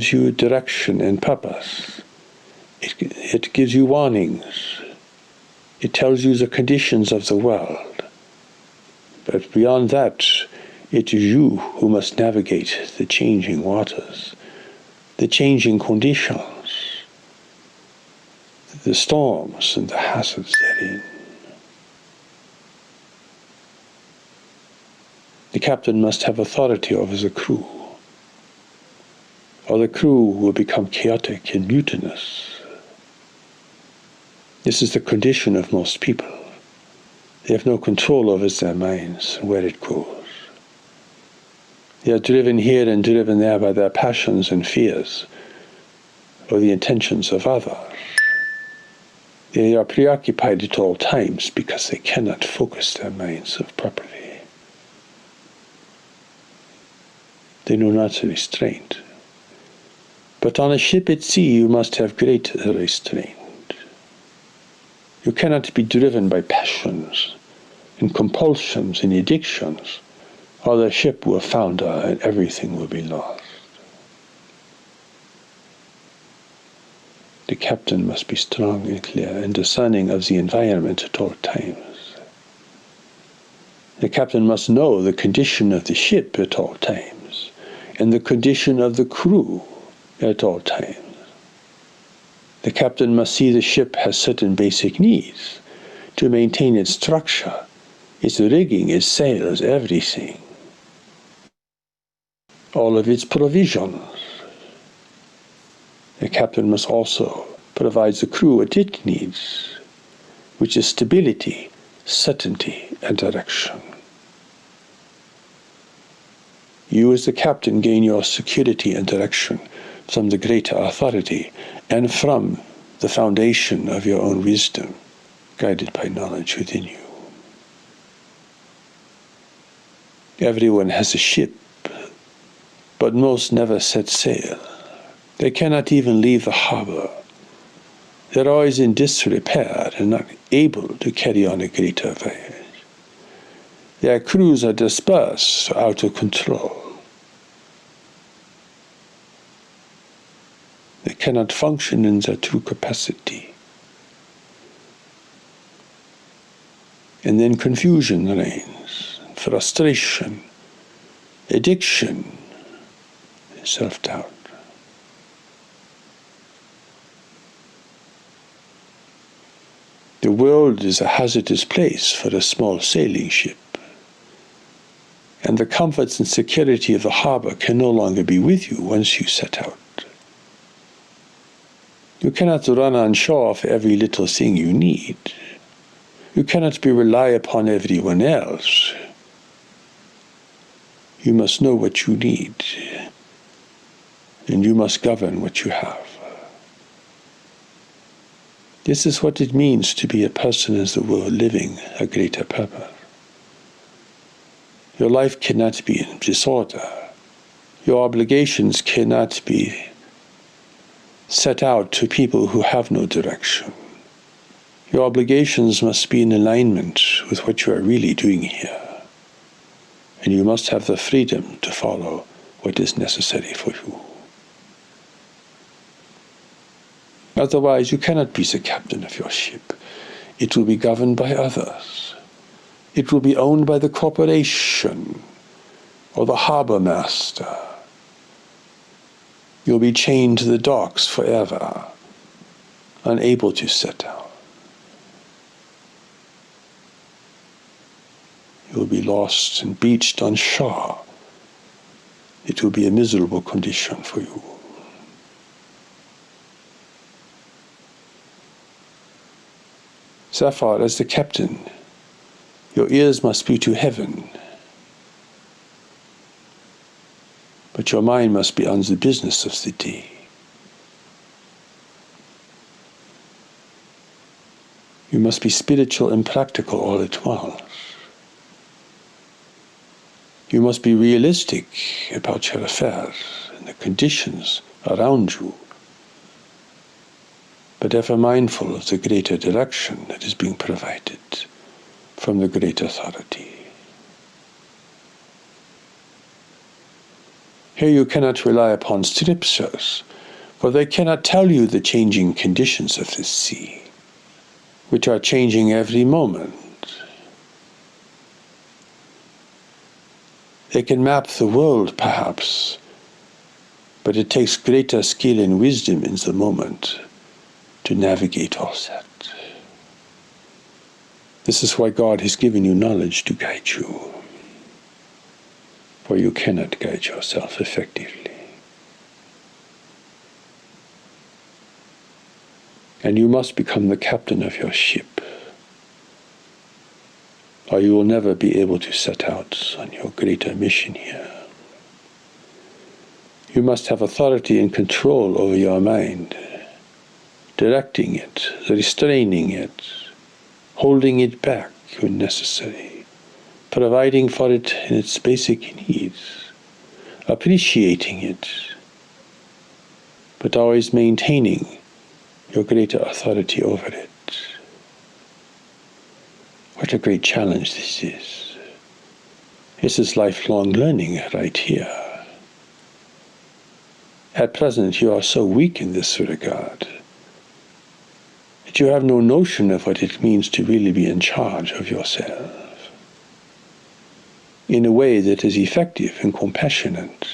you direction and purpose. It gives you warnings. It tells you the conditions of the world. But beyond that, it is you who must navigate the changing waters, the changing conditions, the storms and the hazards therein. The captain must have authority over the crew, or the crew will become chaotic and mutinous. This is the condition of most people. They have no control over their minds and where it goes. They are driven here and driven there by their passions and fears, or the intentions of others. They are preoccupied at all times because they cannot focus their minds properly. They know not the restraint. But on a ship at sea you must have great restraint. You cannot be driven by passions and compulsions and addictions, or the ship will founder and everything will be lost. The captain must be strong and clear and discerning of the environment at all times. The captain must know the condition of the ship at all times, and the condition of the crew at all times. The captain must see the ship has certain basic needs to maintain its structure, its rigging, its sails, everything. All of its provisions. The captain must also provide the crew what it needs, which is stability, certainty, and direction. You as the captain gain your security and direction from the greater authority and from the foundation of your own wisdom, guided by knowledge within you. Everyone has a ship, but most never set sail. They cannot even leave the harbor. They're always in disrepair and not able to carry on a greater voyage. Their crews are dispersed, out of control. They cannot function in their true capacity. And then confusion reigns, frustration, addiction, and self-doubt. The world is a hazardous place for a small sailing ship, and the comforts and security of the harbor can no longer be with you once you set out. You cannot run on shore for every little thing you need. You cannot rely upon everyone else. You must know what you need, and you must govern what you have. This is what it means to be a person in the world living a greater purpose. Your life cannot be in disorder. Your obligations cannot be set out to people who have no direction. Your obligations must be in alignment with what you are really doing here. And you must have the freedom to follow what is necessary for you. Otherwise, you cannot be the captain of your ship. It will be governed by others. It will be owned by the corporation or the harbor master. You'll be chained to the docks forever, unable to set out. You'll be lost and beached on shore. It will be a miserable condition for you. Therefore, as the captain, your ears must be to heaven, but your mind must be on the business of the day. You must be spiritual and practical all at once. You must be realistic about your affairs and the conditions around you, but ever mindful of the greater direction that is being provided from the great authority. Here you cannot rely upon scriptures, for they cannot tell you the changing conditions of this sea, which are changing every moment. They can map the world, perhaps, but it takes greater skill and wisdom in the moment to navigate all that. This is why God has given you knowledge to guide you, for you cannot guide yourself effectively. And you must become the captain of your ship, or you will never be able to set out on your greater mission here. You must have authority and control over your mind, directing it, restraining it, holding it back when necessary, providing for it in its basic needs, appreciating it, but always maintaining your greater authority over it. What a great challenge this is. This is lifelong learning right here. At present, you are so weak in this regard that you have no notion of what it means to really be in charge of yourself in a way that is effective and compassionate,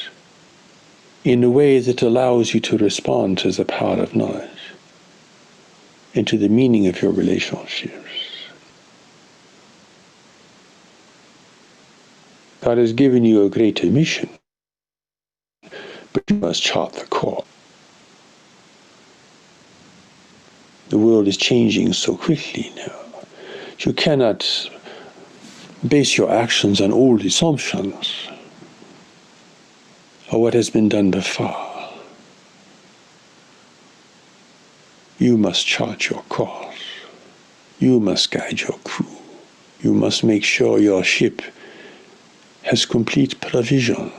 in a way that allows you to respond to the power of knowledge and to the meaning of your relationships. God has given you a greater mission, but you must chart the course. The world is changing so quickly now. You cannot base your actions on old assumptions or what has been done before. You must chart your course. You must guide your crew. You must make sure your ship has complete provisions.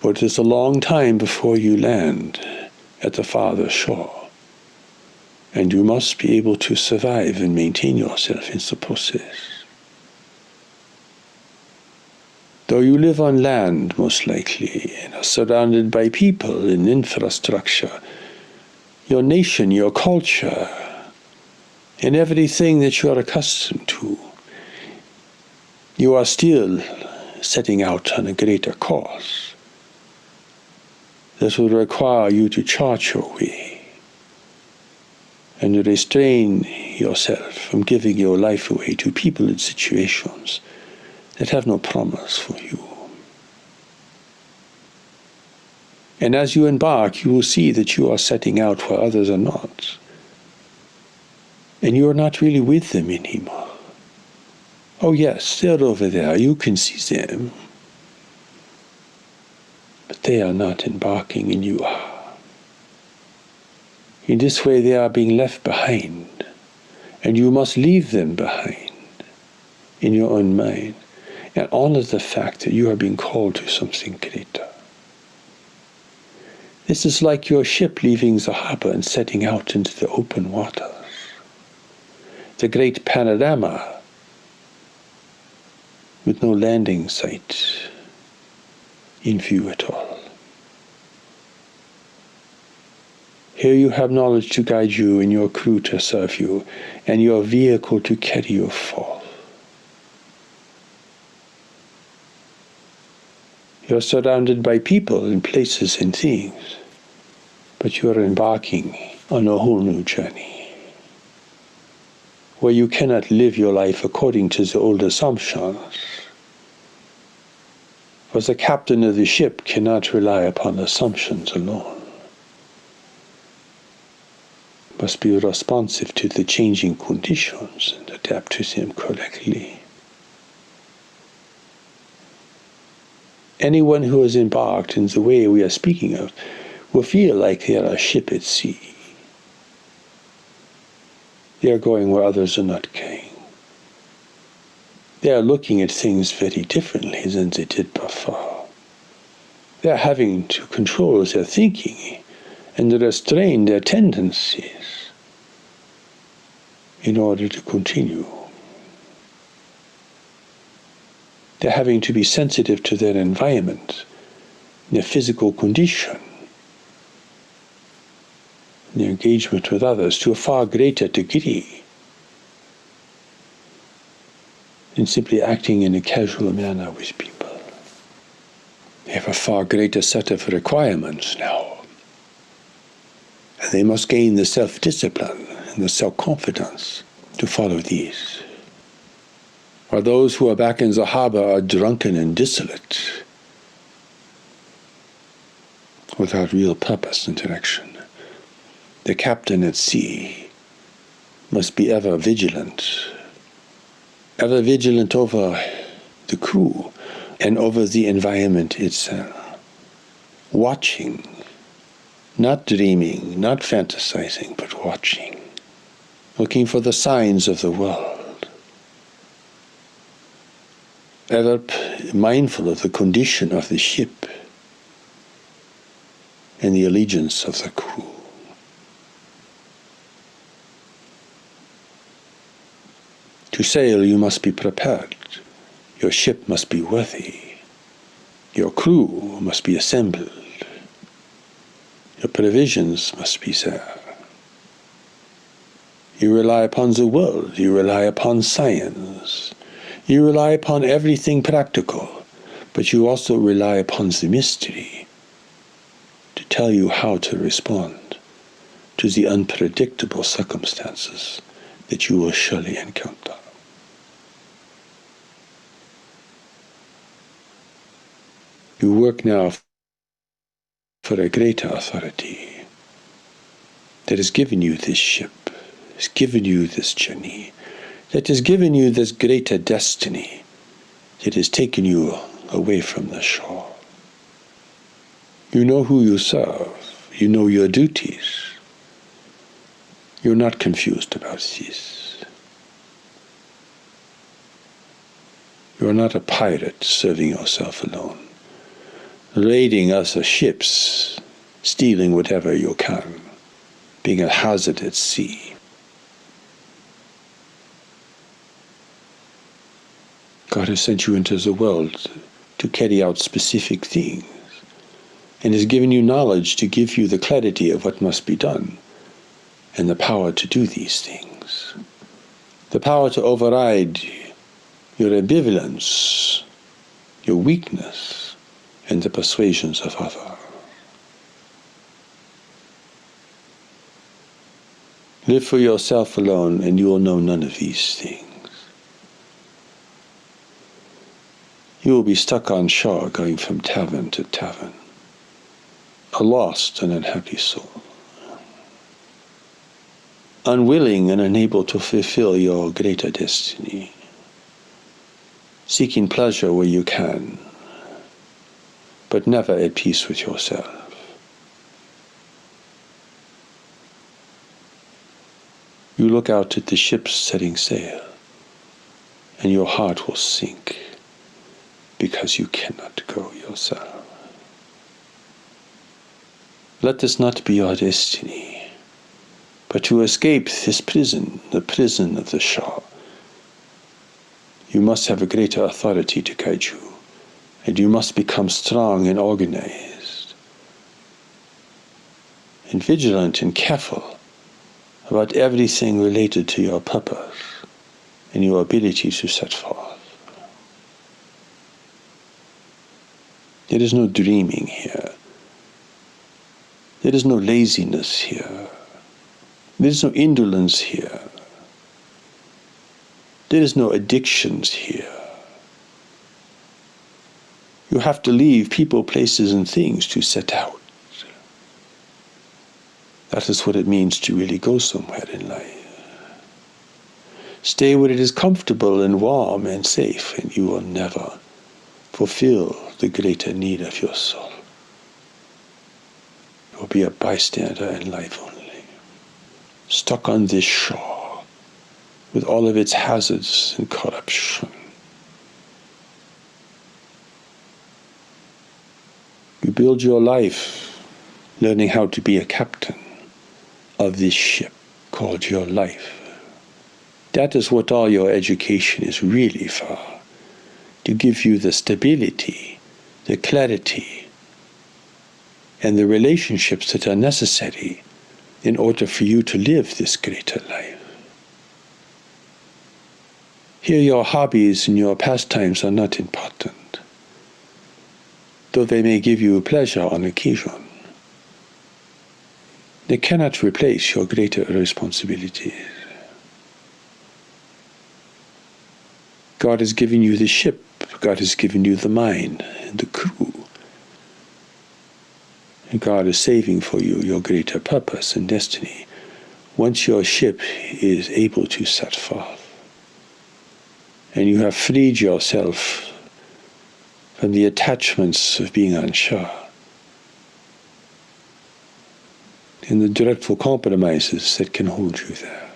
For it is a long time before you land at the farther shore, and you must be able to survive and maintain yourself in the process. Though you live on land, most likely, and are surrounded by people and infrastructure, your nation, your culture, and everything that you are accustomed to, you are still setting out on a greater course that will require you to chart your way and restrain yourself from giving your life away to people and situations that have no promise for you. And as you embark, you will see that you are setting out where others are not. And you are not really with them anymore. Oh yes, they're over there, you can see them. But they are not embarking, and you are. In this way they are being left behind, and you must leave them behind in your own mind, and honor the fact that you are being called to something greater. This is like your ship leaving the harbor and setting out into the open waters. The great panorama with no landing site in view at all. Here you have knowledge to guide you and your crew to serve you, and your vehicle to carry you forth. You are surrounded by people and places and things, but you are embarking on a whole new journey, where you cannot live your life according to the old assumptions. For the captain of the ship cannot rely upon assumptions alone. Must be responsive to the changing conditions and adapt to them correctly. Anyone who has embarked in the way we are speaking of will feel like they are a ship at sea. They are going where others are not going. They are looking at things very differently than they did before. They are having to control their thinking and restrain their tendencies in order to continue. They're having to be sensitive to their environment, their physical condition, their engagement with others to a far greater degree than simply acting in a casual manner with people. They have a far greater set of requirements now. And they must gain the self-discipline and the self-confidence to follow these. While those who are back in the harbor are drunken and dissolute, without real purpose and direction, the captain at sea must be ever vigilant over the crew and over the environment itself, watching, not dreaming, not fantasizing, but watching, looking for the signs of the world, ever mindful of the condition of the ship and the allegiance of the crew. To sail, you must be prepared. Your ship must be worthy. Your crew must be assembled. Your provisions must be there. You rely upon the world. You rely upon science. You rely upon everything practical, but you also rely upon the mystery to tell you how to respond to the unpredictable circumstances that you will surely encounter. You work now for a greater authority that has given you this ship, has given you this journey, that has given you this greater destiny, that has taken you away from the shore. You know who you serve. You know your duties. You're not confused about this. You are not a pirate serving yourself alone, raiding other ships, stealing whatever you can, being a hazard at sea. God has sent you into the world to carry out specific things, and has given you knowledge to give you the clarity of what must be done, and the power to do these things. The power to override your ambivalence, your weakness, and the persuasions of others. Live for yourself alone, and you will know none of these things. You will be stuck on shore going from tavern to tavern, a lost and unhappy soul, unwilling and unable to fulfill your greater destiny, seeking pleasure where you can, but never at peace with yourself. You look out at the ships setting sail, and your heart will sink because you cannot go yourself. Let this not be your destiny, but to escape this prison, the prison of the shore, you must have a greater authority to guide you, and you must become strong and organized, and vigilant and careful about everything related to your purpose and your ability to set forth. There is no dreaming here. There is no laziness here. There is no indolence here. There is no addictions here. You have to leave people, places, and things to set out. That is what it means to really go somewhere in life. Stay where it is comfortable and warm and safe, and you will never fulfill the greater need of your soul. You will be a bystander in life only, stuck on this shore with all of its hazards and corruption. You build your life learning how to be a captain of this ship called your life. That is what all your education is really for, to give you the stability, the clarity, and the relationships that are necessary in order for you to live this greater life. Here your hobbies and your pastimes are not important, though they may give you pleasure on occasion. They cannot replace your greater responsibilities. God has given you the ship, God has given you the mind and the crew. And God is saving for you your greater purpose and destiny once your ship is able to set forth. And you have freed yourself from the attachments of being on shore and the dreadful compromises that can hold you there.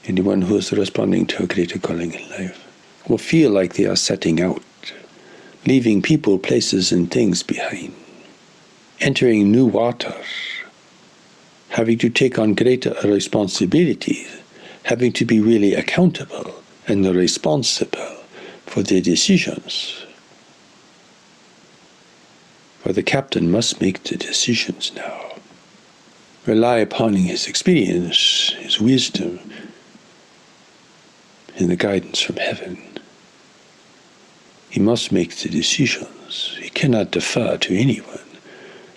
Anyone who is responding to a greater calling in life will feel like they are setting out, leaving people, places, and things behind, entering new waters, having to take on greater responsibilities, having to be really accountable and responsible for their decisions. For the captain must make the decisions now. Rely upon his experience, his wisdom, and the guidance from heaven. He must make the decisions. He cannot defer to anyone.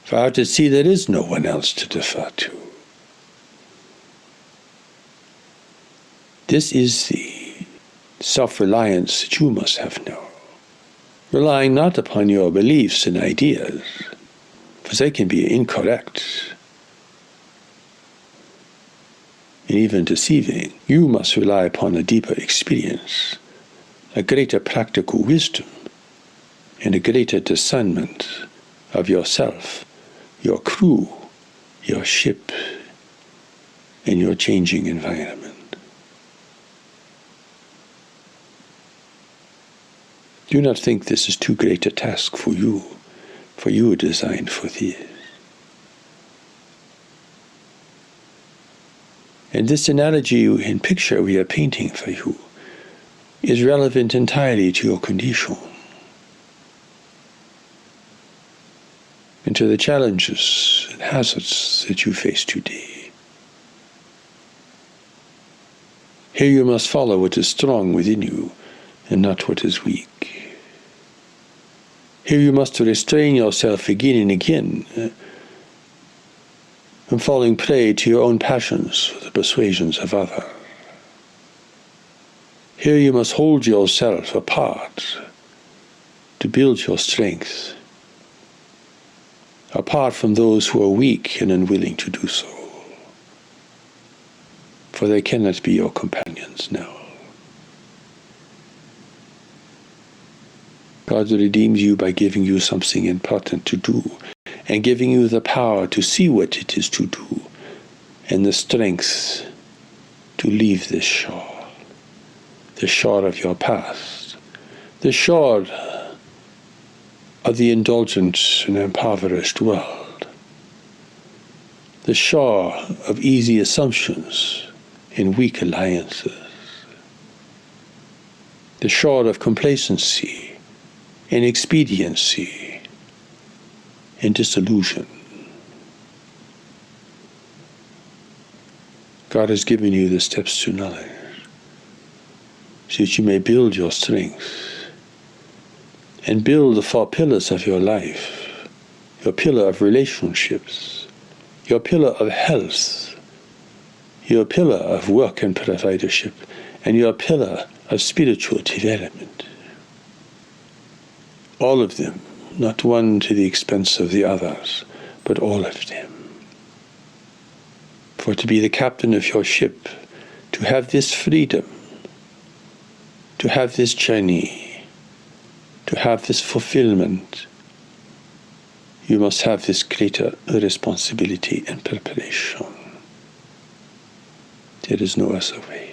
For out at sea there is no one else to defer to. This is the self-reliance that you must have now. Relying not upon your beliefs and ideas, for they can be incorrect and even deceiving. You must rely upon a deeper experience, a greater practical wisdom, and a greater discernment of yourself, your crew, your ship, and your changing environment. Do not think this is too great a task for you are designed for this. And this analogy and picture we are painting for you is relevant entirely to your condition and to the challenges and hazards that you face today. Here you must follow what is strong within you and not what is weak. Here you must restrain yourself again and again from falling prey to your own passions or the persuasions of others. Here you must hold yourself apart to build your strength, apart from those who are weak and unwilling to do so, for they cannot be your companions now. God redeems you by giving you something important to do and giving you the power to see what it is to do and the strength to leave this shore, the shore of your past, the shore of the indulgent and impoverished world, the shore of easy assumptions and weak alliances, the shore of complacency and expediency and disillusion. God has given you the steps to knowledge so that you may build your strength and build the 4 pillars of your life, your pillar of relationships, your pillar of health, your pillar of work and providership, and your pillar of spiritual development. All of them, not one to the expense of the others, but all of them. For to be the captain of your ship, to have this freedom, to have this journey, to have this fulfillment, you must have this greater responsibility and preparation. There is no other way.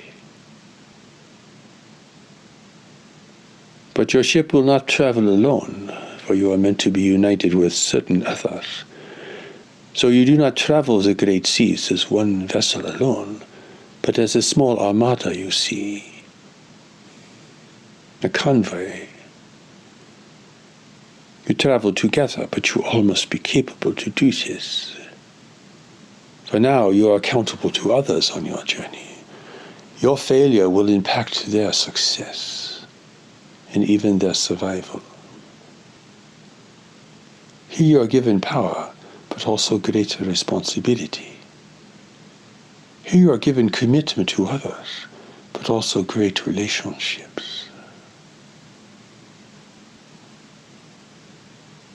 But your ship will not travel alone, for you are meant to be united with certain others. So you do not travel the great seas as one vessel alone, but as a small armada, you see, a convoy. You travel together, but you all must be capable to do this. For now, you are accountable to others on your journey. Your failure will impact their success and even their survival. Here you are given power, but also greater responsibility. Here you are given commitment to others, but also great relationships.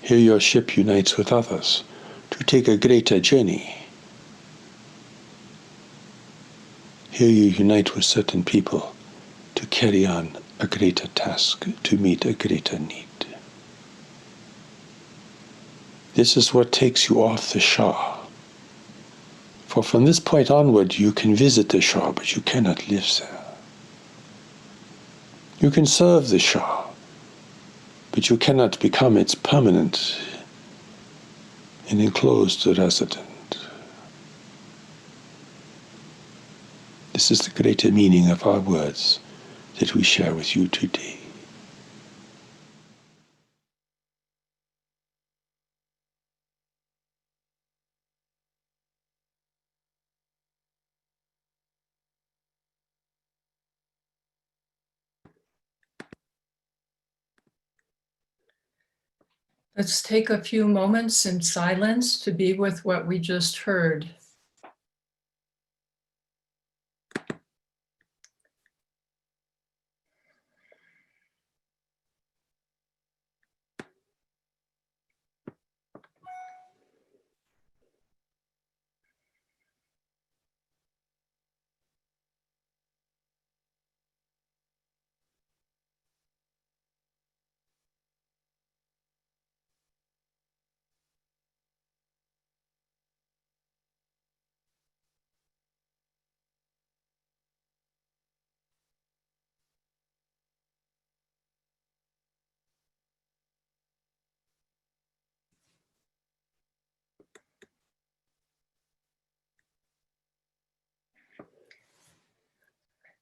Here your ship unites with others to take a greater journey. Here you unite with certain people to carry on a greater task, to meet a greater need. This is what takes you off the shore. For from this point onward, you can visit the shore, but you cannot live there. You can serve the shore, but you cannot become its permanent and enclosed resident. This is the greater meaning of our words that we share with you today. Let's take a few moments in silence to be with what we just heard.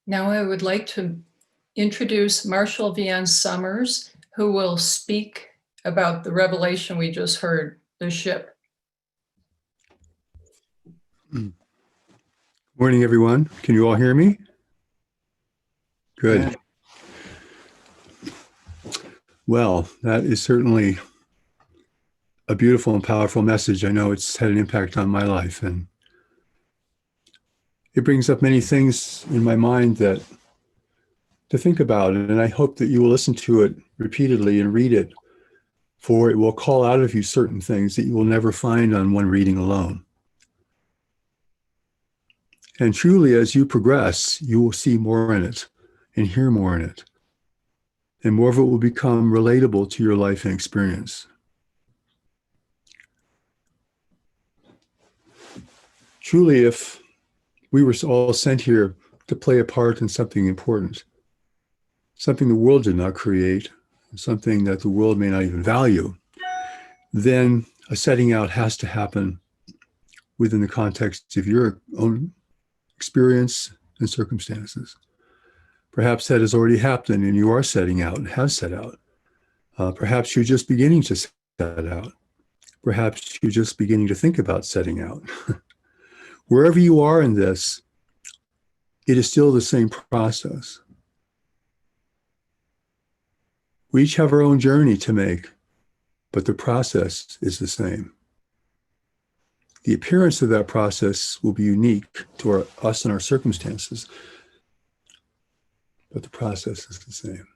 Now I would like to introduce Marshall Vian Summers, who will speak about the revelation we just heard, the ship. Morning, everyone. Can you all hear me? Good. Well, that is certainly a beautiful and powerful message. I know it's had an impact on my life, and it brings up many things in my mind that to think about, and I hope that you will listen to it repeatedly and read it, for it will call out of you certain things that you will never find on one reading alone. And truly, as you progress, you will see more in it and hear more in it. And more of it will become relatable to your life and experience. Truly, if we were all sent here to play a part in something important, something the world did not create, something that the world may not even value, then a setting out has to happen within the context of your own experience and circumstances. Perhaps that has already happened and you are setting out and have set out. Perhaps you're just beginning to set out. Perhaps you're just beginning to think about setting out. Wherever you are in this, it is still the same process. We each have our own journey to make, but the process is the same. The appearance of that process will be unique to us and our circumstances, but the process is the same.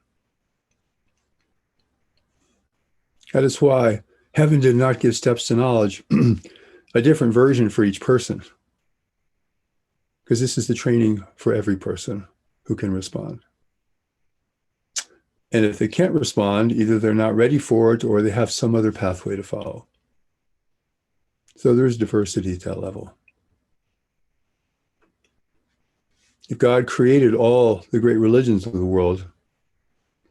That is why heaven did not give steps to knowledge a different version for each person, because this is the training for every person who can respond. And if they can't respond, either they're not ready for it or they have some other pathway to follow. So there's diversity at that level. If God created all the great religions of the world,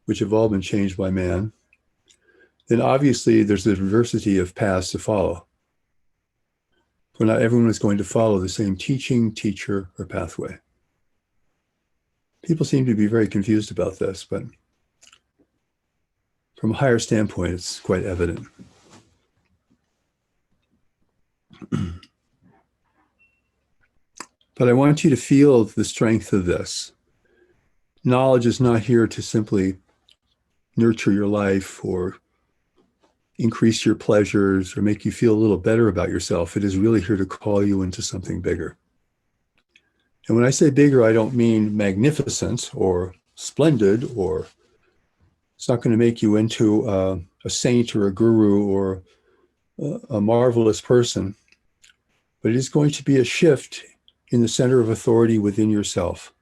which have all been changed by man, then obviously there's a diversity of paths to follow. For not everyone is going to follow the same teaching, teacher, or pathway. People seem to be very confused about this, but from a higher standpoint, it's quite evident. But I want you to feel the strength of this. Knowledge is not here to simply nurture your life or increase your pleasures or make you feel a little better about yourself. It is really here to call you into something bigger. And when I say bigger, I don't mean magnificent or splendid, or it's not going to make you into a saint or a guru or a marvelous person, but it is going to be a shift in the center of authority within yourself.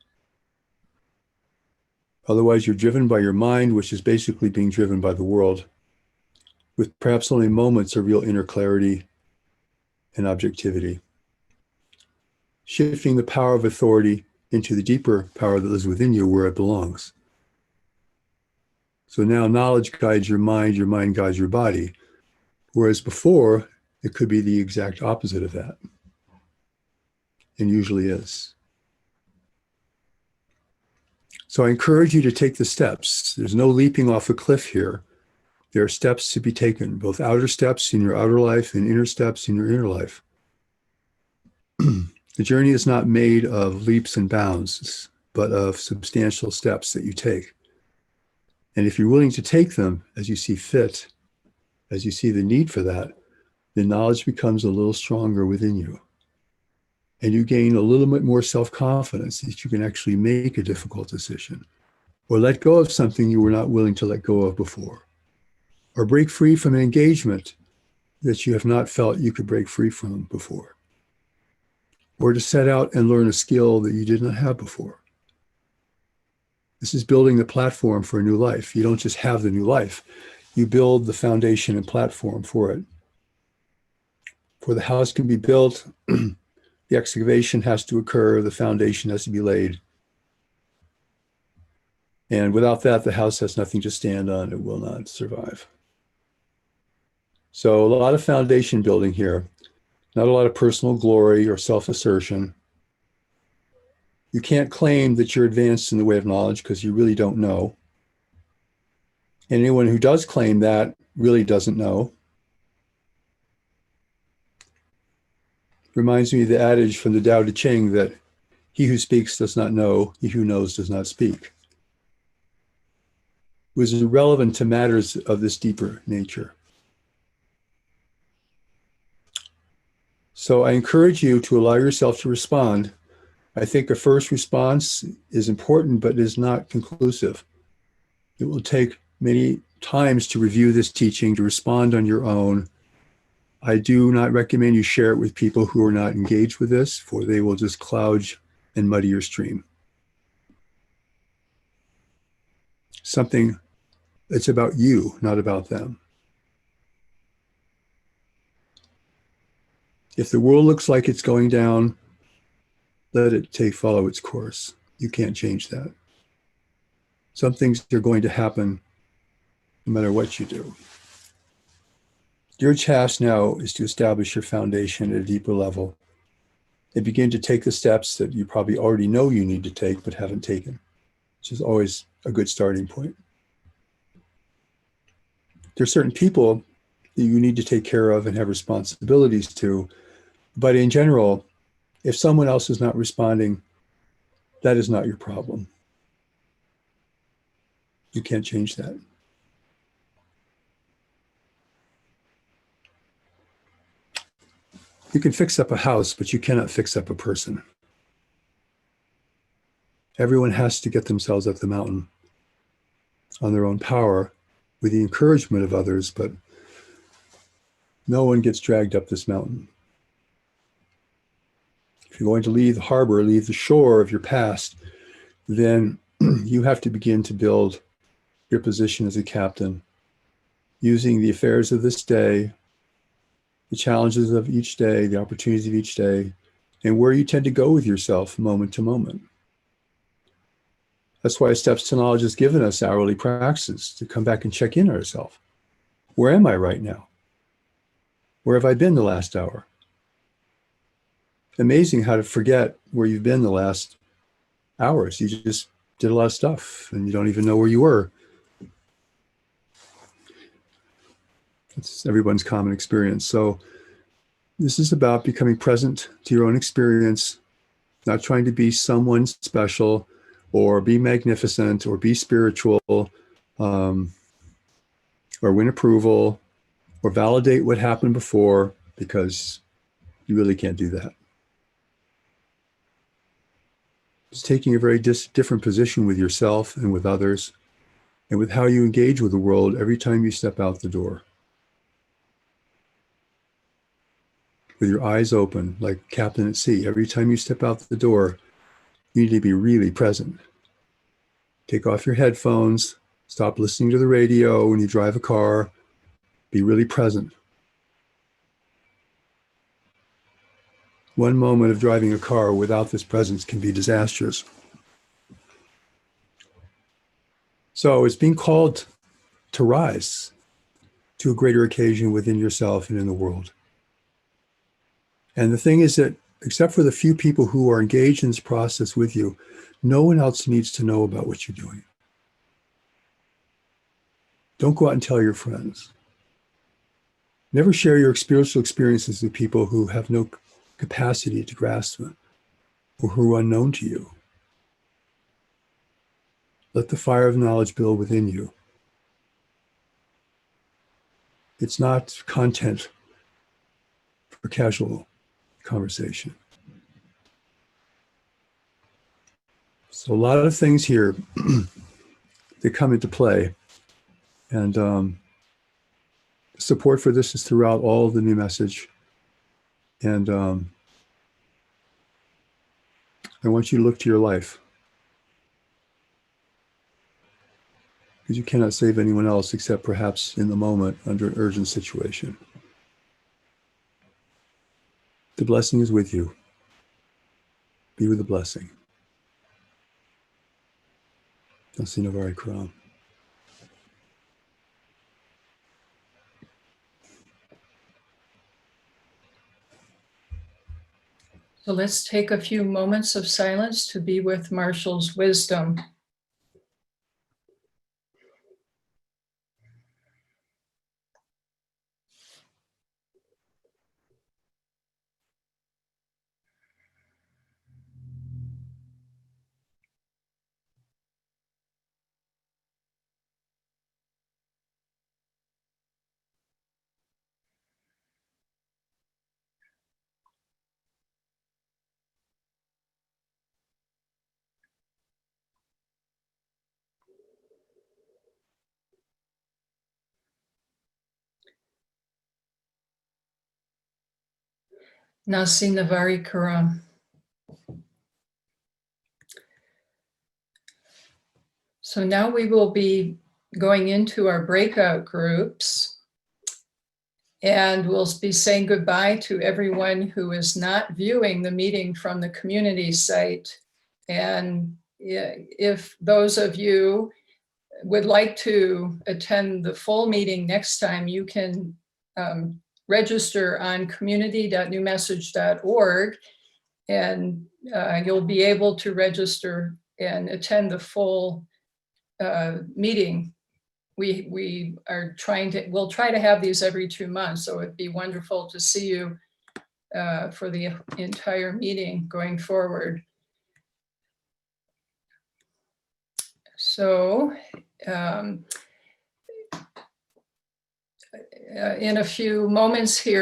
Otherwise, you're driven by your mind, which is basically being driven by the world, with perhaps only moments of real inner clarity and objectivity. Shifting the power of authority into the deeper power that lives within you where it belongs. So now knowledge guides your mind guides your body, whereas before, it could be the exact opposite of that, and usually is. So I encourage you to take the steps. There's no leaping off a cliff here. There are steps to be taken, both outer steps in your outer life and inner steps in your inner life. The journey is not made of leaps and bounds, but of substantial steps that you take. And if you're willing to take them as you see fit, as you see the need for that, the knowledge becomes a little stronger within you. And you gain a little bit more self-confidence that you can actually make a difficult decision, or let go of something you were not willing to let go of before, or break free from an engagement that you have not felt you could break free from before, or to set out and learn a skill that you did not have before. This is building the platform for a new life. You don't just have the new life, you build the foundation and platform for it. For the house can be built, the excavation has to occur, the foundation has to be laid. And without that, the house has nothing to stand on, it will not survive. So a lot of foundation building here, not a lot of personal glory or self-assertion. You can't claim that you're advanced in the way of knowledge because you really don't know. And anyone who does claim that really doesn't know. Reminds me of the adage from the Tao Te Ching that he who speaks does not know, he who knows does not speak. It was irrelevant to matters of this deeper nature. So I encourage you to allow yourself to respond. I think a first response is important, but is not conclusive. It will take many times to review this teaching, to respond on your own. I do not recommend you share it with people who are not engaged with this, for they will just cloud and muddy your stream. Something that's about you, not about them. If the world looks like it's going down, let it follow its course. You can't change that. Some things are going to happen no matter what you do. Your task now is to establish your foundation at a deeper level and begin to take the steps that you probably already know you need to take but haven't taken, which is always a good starting point. There are certain people that you need to take care of and have responsibilities to, but in general, if someone else is not responding, that is not your problem. You can't change that. You can fix up a house, but you cannot fix up a person. Everyone has to get themselves up the mountain on their own power with the encouragement of others, but no one gets dragged up this mountain. If you're going to leave the harbor, leave the shore of your past, then you have to begin to build your position as a captain, using the affairs of this day, the challenges of each day, the opportunities of each day, and where you tend to go with yourself moment to moment. That's why Steps to Knowledge has given us hourly practices to come back and check in on ourselves. Where am I right now? Where have I been the last hour? Amazing how to forget where you've been the last hours. You just did a lot of stuff and you don't even know where you were. It's everyone's common experience. So this is about becoming present to your own experience, not trying to be someone special or be magnificent or be spiritual, or win approval or validate what happened before, because you really can't do that. It's taking a very different position with yourself and with others and with how you engage with the world every time you step out the door. With your eyes open, like captain at sea, every time you step out the door, you need to be really present. Take off your headphones, stop listening to the radio when you drive a car, be really present. One moment of driving a car without this presence can be disastrous. So it's being called to rise to a greater occasion within yourself and in the world. And the thing is that, except for the few people who are engaged in this process with you, no one else needs to know about what you're doing. Don't go out and tell your friends. Never share your spiritual experiences with people who have no capacity to grasp them or who are unknown to you. Let the fire of knowledge build within you. It's not content for casual conversation. So a lot of things here that come into play, and support for this is throughout all of the new message. And I want you to look to your life, because you cannot save anyone else except perhaps in the moment under an urgent situation. The blessing is with you. Be with the blessing. Nasi Navari Karam. So let's take a few moments of silence to be with Marshall's wisdom. Nasi Navari Karam. So now we will be going into our breakout groups, and we'll be saying goodbye to everyone who is not viewing the meeting from the community site. And if those of you would like to attend the full meeting next time, you can register on community.newmessage.org, and you'll be able to register and attend the full meeting. We'll try to have these every 2 months, so it'd be wonderful to see you for the entire meeting going forward. So in a few moments here,